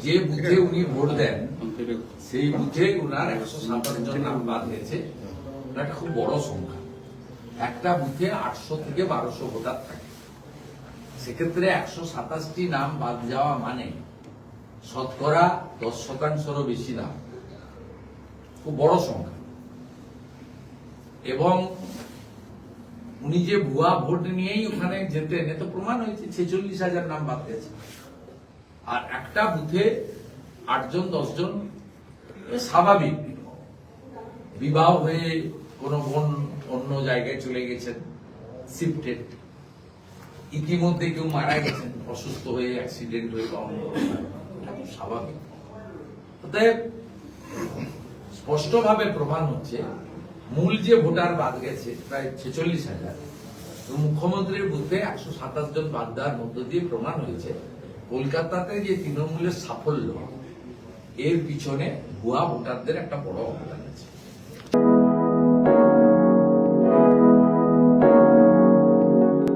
যে বুথে উনি ভোট দেন সেই বুথে উনার 157 জন নাম বাদ গেছে। একটা খুব বড় সংখ্যা। একটা বুথে 800 থেকে 1200 ভোটার থাকে, সেক্ষেত্রে 127টি নাম বাদ যাওয়া মানে শতকরা 10%-রও বেশি নাম, খুব বড় সংখ্যা। এবং উনি যে ভুয়া ভোট নিয়েই ওখানে যেতেন, এ তো প্রমাণ হয়েছে 46,000 নাম বাদ গেছে। আর একটা বুথে 8 জন 10 জন স্বাভাবিক, বিবাহ হয়ে কোনো বোন অন্য জায়গায় চলে গেছেন, শিফটেড, ইতিমধ্যে কেউ মারা গেছেন অসুস্থ হয়ে, অ্যাক্সিডেন্ট হয়ে, স্বাভাবিক। অতএব স্পষ্টভাবে প্রমাণ হচ্ছে মূল যে ভোটার বাদ গেছে প্রায় 46,000, মুখ্যমন্ত্রীর বুথে 127 জন বাদ দেওয়ার মধ্য দিয়ে প্রমাণ হয়েছে কলকাতাতে যে তৃণমূলের সাফল্য, এর পিছনে ভুয়া ভোটারদের একটা বড় অবদান আছে।